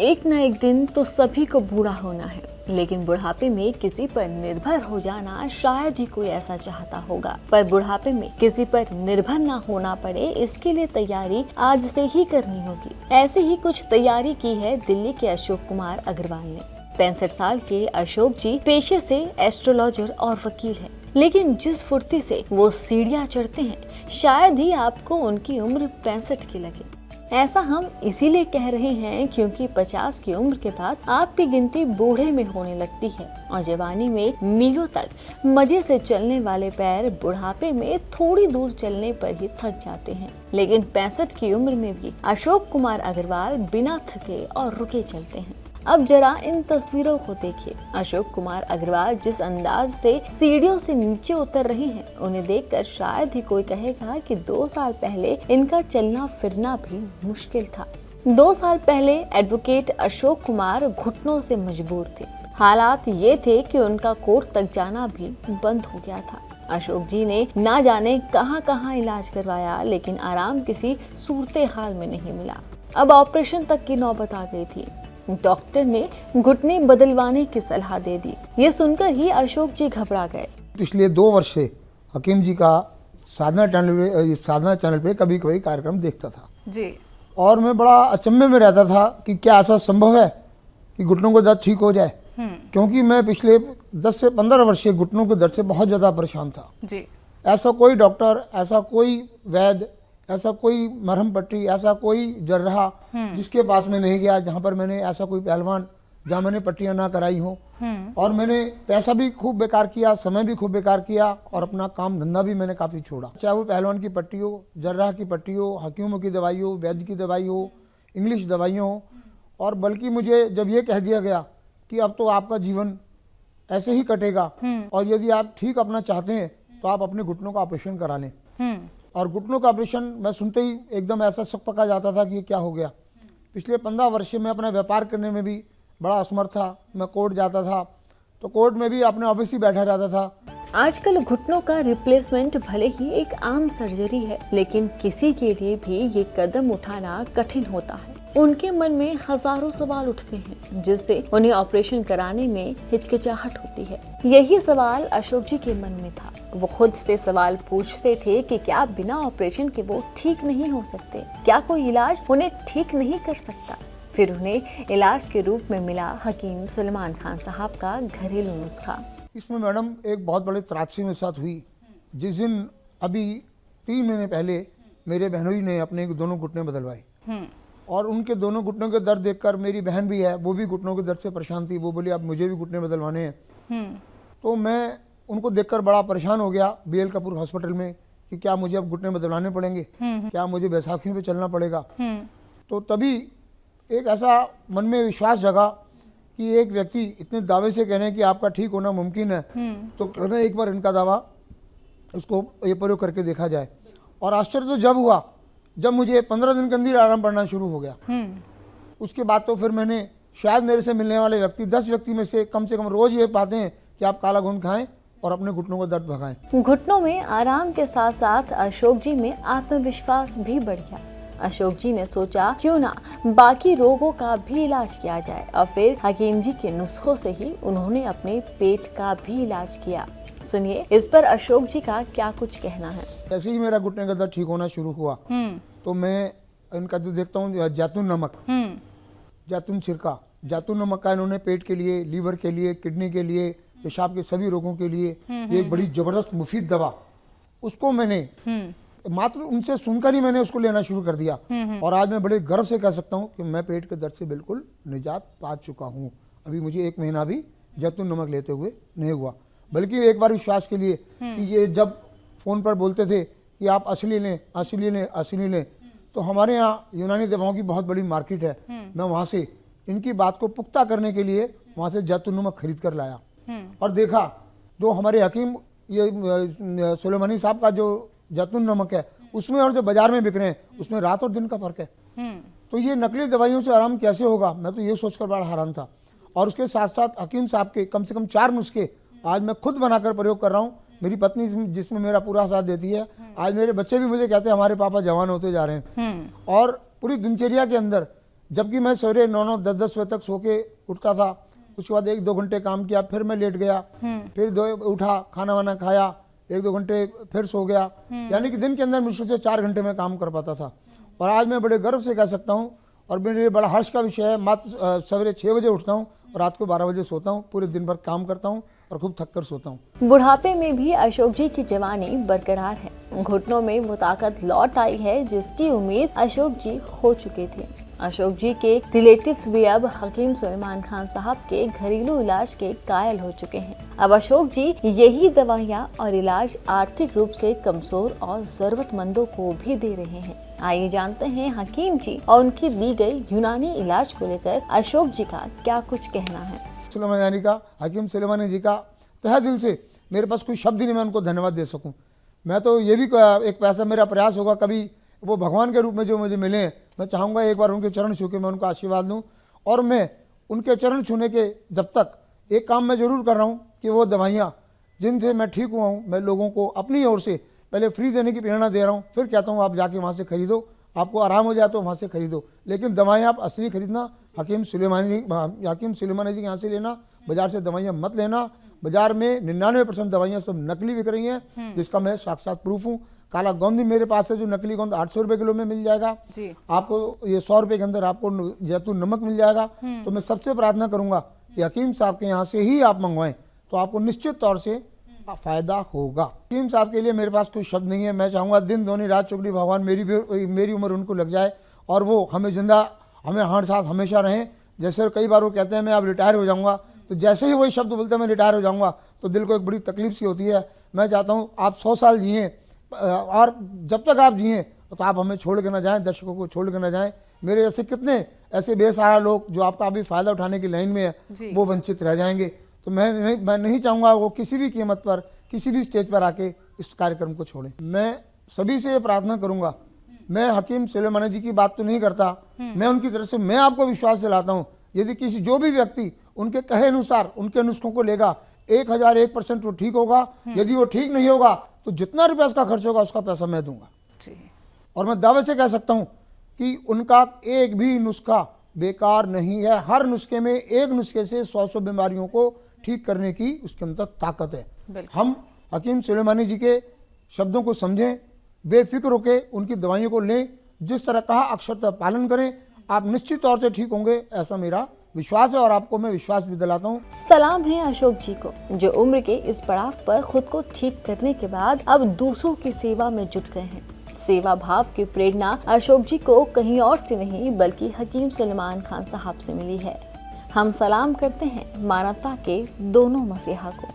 एक न एक दिन तो सभी को बूढ़ा होना है, लेकिन बुढ़ापे में किसी पर निर्भर हो जाना शायद ही कोई ऐसा चाहता होगा। पर बुढ़ापे में किसी पर निर्भर ना होना पड़े, इसके लिए तैयारी आज से ही करनी होगी। ऐसे ही कुछ तैयारी की है दिल्ली के अशोक कुमार अग्रवाल ने। 65 साल के अशोक जी पेशे से एस्ट्रोलॉजर और वकील हैं, लेकिन जिस फुर्ती से वो सीढ़ियाँ चढ़ते हैं, शायद ही आपको उनकी उम्र 65 की लगे। ऐसा हम इसीलिए कह रहे हैं क्योंकि 50 की उम्र के बाद आपकी गिनती बूढ़े में होने लगती है और जवानी में मीलों तक मजे से चलने वाले पैर बुढ़ापे में थोड़ी दूर चलने पर ही थक जाते हैं। लेकिन 65 की उम्र में भी अशोक कुमार अग्रवाल बिना थके और रुके चलते हैं। अब जरा इन तस्वीरों को देखिए। अशोक कुमार अग्रवाल जिस अंदाज से सीढ़ियों से नीचे उतर रहे हैं, उन्हें देखकर शायद ही कोई कहेगा कि 2 साल पहले इनका चलना फिरना भी मुश्किल था। 2 साल पहले एडवोकेट अशोक कुमार घुटनों से मजबूर थे। हालात ये थे कि उनका कोर्ट तक जाना भी बंद हो गया था। अशोक जी ने ना जाने कहां इलाज करवाया, लेकिन आराम किसी सूरते हाल में नहीं मिला। अब ऑपरेशन तक की नौबत आ गई थी। डॉक्टर ने घुटने बदलवाने की सलाह दे दी। ये सुनकर ही अशोक जी घबरा गए। पिछले 2 वर्ष से हकीम जी का साधना चैनल पे कभी कभी कार्यक्रम देखता था जी। और मैं बड़ा अचंभे में रहता था कि क्या ऐसा संभव है कि घुटनों का दर्द ठीक हो जाए। क्योंकि मैं पिछले 10 से 15 वर्ष से घुटनों के दर्द से बहुत ज़्यादा परेशान था जी। ऐसा कोई डॉक्टर, ऐसा कोई वैद्य, ऐसा कोई मरहम पट्टी, ऐसा कोई जर्राह जिसके पास मैं नहीं गया, जहाँ पर मैंने ऐसा कोई पहलवान जहाँ मैंने पट्टियाँ ना कराई हो। और मैंने पैसा भी खूब बेकार किया, समय भी खूब बेकार किया और अपना काम धंधा भी मैंने काफ़ी छोड़ा। चाहे वो पहलवान की पट्टी हो, जर्राह की पट्टी हो, हकीमों की दवाई हो, वैद्य की दवाई हो, इंग्लिश दवाइयों हो। और बल्कि मुझे जब ये कह दिया गया कि अब तो आपका जीवन ऐसे ही कटेगा और यदि आप ठीक अपना चाहते हैं तो आप अपने घुटनों का ऑपरेशन करा लें। और घुटनों का ऑपरेशन मैं सुनते ही एकदम ऐसा शक पका जाता था कि ये क्या हो गया। पिछले 15 वर्ष से मैं अपना व्यापार करने में भी बड़ा असमर्थ था। मैं कोर्ट जाता था तो कोर्ट में भी अपने ऑफिस ही बैठा रहता था। आजकल घुटनों का रिप्लेसमेंट भले ही एक आम सर्जरी है, लेकिन किसी के लिए भी ये कदम उठाना कठिन होता है। उनके मन में हजारों सवाल उठते हैं, जिससे उन्हें ऑपरेशन कराने में हिचकिचाहट होती है। यही सवाल अशोक जी के मन में था। वो खुद से सवाल पूछते थे कि क्या बिना ऑपरेशन के वो ठीक नहीं हो सकते? क्या कोई इलाज उन्हें ठीक नहीं कर सकता? फिर उन्हें इलाज के रूप में मिला हकीम सलमान खान साहब का घरेलू नुस्खा। इसमें मैडम एक बहुत बड़े त्रासदी मेरे साथ हुई। जिस दिन अभी 3 महीने पहले मेरे बहनोई ने अपने दोनों घुटने बदलवाए और उनके दोनों घुटनों के दर्द देखकर, मेरी बहन भी है, वो भी घुटनों के दर्द से परेशान थी। वो बोली अब मुझे भी घुटने बदलवाने हैं। तो मैं उनको देखकर बड़ा परेशान हो गया BL कपूर हॉस्पिटल में कि क्या मुझे अब घुटने बदलवाने पड़ेंगे, क्या मुझे बैसाखियों पे चलना पड़ेगा। तो तभी एक ऐसा मन में विश्वास जगा कि एक व्यक्ति इतने दावे से कह रहे हैं कि आपका ठीक होना मुमकिन है, तो क्यों ना एक बार इनका दावा उसको ये प्रयोग करके देखा जाए। और आश्चर्य तो जब हुआ जब मुझे 15 दिन के अंदर आराम पड़ना शुरू हो गया। उसके बाद तो फिर मैंने, शायद मेरे से मिलने वाले व्यक्ति 10 व्यक्ति में से कम रोज ये पाते हैं कि आप काला घुन खाएं और अपने घुटनों का दर्द भगाएं। घुटनों में आराम के साथ साथ अशोक जी में आत्मविश्वास भी बढ़ गया। अशोक जी ने सोचा क्यों ना बाकी रोगों का भी इलाज किया जाए और फिर हकीम जी के नुस्खों से ही उन्होंने अपने पेट का भी इलाज किया। सुनिए इस पर अशोक जी का क्या कुछ कहना है। जैसे ही मेरा घुटने का दर्द ठीक होना शुरू हुआ तो मैं इनका जो देखता हूँ जैतून नमक, जैतून सिरका, जैतून नमक का इन्होंने पेट के लिए, लीवर के लिए, किडनी के लिए, पेशाब के सभी रोगों के लिए ये एक बड़ी जबरदस्त मुफीद दवा, उसको मैंने मात्र उनसे सुनकर ही मैंने उसको लेना शुरू कर दिया। और आज मैं बड़े गर्व से कह सकता हूँ कि मैं पेट के दर्द से बिल्कुल निजात पा चुका हूँ। अभी मुझे 1 महीना भी जैतून नमक लेते हुए नहीं हुआ। बल्कि एक बार विश्वास के लिए कि ये जब फोन पर बोलते थे कि आप असली लें, असली लें, असली लें, तो हमारे यहाँ यूनानी दवाओं की बहुत बड़ी मार्केट है। मैं वहाँ से इनकी बात को पुख्ता करने के लिए वहाँ से जैतून नमक खरीद कर लाया और देखा जो हमारे हकीम ये सुलेमानी साहब का जो जैतून नमक है उसमें और जो बाजार में बिक रहे हैं उसमें रात और दिन का फर्क है। तो ये नकली दवाइयों से आराम कैसे होगा, मैं तो ये सोचकर बड़ा हैरान था। और उसके साथ साथ हकीम साहब के कम से कम 4 नुस्खे आज मैं खुद बनाकर प्रयोग कर रहा हूँ। मेरी पत्नी जिसमें मेरा पूरा साथ देती है। आज मेरे बच्चे भी मुझे कहते हैं हमारे पापा जवान होते जा रहे हैं। और पूरी दिनचर्या के अंदर जबकि मैं सवेरे 9-9, 10-10 बजे तक सो के उठता था। उसके बाद 1-2 घंटे काम किया, फिर मैं लेट गया, फिर उठा, खाना वाना खाया, 1-2 घंटे फिर सो गया। यानी कि दिन के अंदर मुश्किल से 4 घंटे में काम कर पाता था। और आज मैं बड़े गर्व से कह सकता हूँ और मेरे लिए बड़ा हर्ष का विषय है, मात्र सवेरे 6 बजे उठता हूँ और रात को 12 बजे सोता हूँ। पूरे दिन भर काम करता हूँ और खूब थक कर सोता हूँ। बुढ़ापे में भी अशोक जी की जवानी बरकरार है। घुटनों में वो ताकत लौट आई है जिसकी उम्मीद अशोक जी खो चुके थे। अशोक जी के रिलेटिव्स भी अब हकीम सुलेमान खान साहब के घरेलू इलाज के कायल हो चुके हैं। अब अशोक जी यही दवाइयाँ और इलाज आर्थिक रूप से कमजोर और जरूरतमंदों को भी दे रहे हैं। आइए जानते हैं हकीम जी और उनकी दी गई यूनानी इलाज को लेकर अशोक जी का क्या कुछ कहना है। सुलेमानी का, हकीम सुलेमानी जी का तहे दिल से मेरे पास कोई शब्द ही नहीं मैं उनको धन्यवाद दे सकूं। मैं तो ये भी एक पैसा मेरा प्रयास होगा, कभी वो भगवान के रूप में जो मुझे मिले हैं, मैं चाहूँगा एक बार उनके चरण छू के मैं उनको आशीर्वाद लूँ। और मैं उनके चरण छूने के जब तक एक काम मैं ज़रूर कर रहा हूँ कि वो दवाइयाँ जिनसे मैं ठीक हुआ हूँ, मैं लोगों को अपनी ओर से पहले फ्री देने की प्रेरणा दे रहा हूँ। फिर कहता हूँ आप जाके वहाँ से खरीदो, आपको आराम हो जाए तो वहाँ से खरीदो, लेकिन दवाइयाँ आप असली खरीदना, हकीम सुलेमानी जी के यहाँ से लेना। बाजार से दवाइयाँ मत लेना। बाजार में 99% दवाइयाँ सब नकली बिक रही हैं, जिसका मैं साक्षात प्रूफ हूँ। काला गोंद भी मेरे पास है, जो नकली गोंद 800 रुपये किलो में मिल जाएगा जी। आपको ये 100 रुपये के अंदर आपको जैतून नमक मिल जाएगा। तो मैं सबसे प्रार्थना करूंगा कि हकीम साहब के यहाँ से ही आप मंगवाएं, तो आपको निश्चित तौर से फायदा होगा। हकीम साहब के लिए मेरे पास कोई शब्द नहीं है। मैं चाहूँगा दिन दोनी रात चौगनी भगवान मेरी उम्र उनको लग जाए और वो हमें जिंदा, हमें हर साथ हमेशा रहें। जैसे कई बार वो कहते हैं मैं अब रिटायर हो जाऊँगा, तो जैसे ही वही शब्द बोलते हैं मैं रिटायर हो जाऊँगा, तो दिल को एक बड़ी तकलीफ सी होती है। मैं चाहता हूँ आप 100 साल जिए और जब तक आप जिए तो आप हमें छोड़ के ना जाएं, दर्शकों को छोड़ के ना जाएं। मेरे जैसे कितने ऐसे बेसहारा लोग जो आपका अभी फ़ायदा उठाने की लाइन में है, वो वंचित रह जाएंगे। तो मैं नहीं चाहूँगा वो किसी भी कीमत पर किसी भी स्टेज पर आके इस कार्यक्रम को छोड़ें। मैं सभी से ये प्रार्थना करूँगा, मैं हकीम सुलेमानी जी की बात तो नहीं करता, मैं उनकी तरफ से मैं आपको विश्वास दिलाता हूँ, यदि किसी जो भी व्यक्ति उनके कहे अनुसार उनके नुस्खों को लेगा 1001% वो ठीक होगा। यदि वो ठीक नहीं होगा तो जितना रुपया उसका खर्च होगा उसका पैसा मैं दूंगा। और मैं दावे से कह सकता हूं कि उनका एक भी नुस्खा बेकार नहीं है। हर नुस्खे में एक नुस्खे से 100 बीमारियों को ठीक करने की उसके अंदर ताकत है। हम हकीम सुलेमानी जी के शब्दों को समझें, बेफिक्र होकर उनकी दवाइयों को लें, जिस तरह कहा अक्षरतः पालन करें, आप निश्चित तौर से ठीक होंगे, ऐसा मेरा विश्वास है और आपको मैं विश्वास भी दिलाता हूँ। सलाम है अशोक जी को, जो उम्र के इस पड़ाव पर खुद को ठीक करने के बाद अब दूसरों की सेवा में जुट गए हैं। सेवा भाव की प्रेरणा अशोक जी को कहीं और से नहीं बल्कि हकीम सुलेमान खान साहब से मिली है। हम सलाम करते हैं मानवता के दोनों मसीहा को।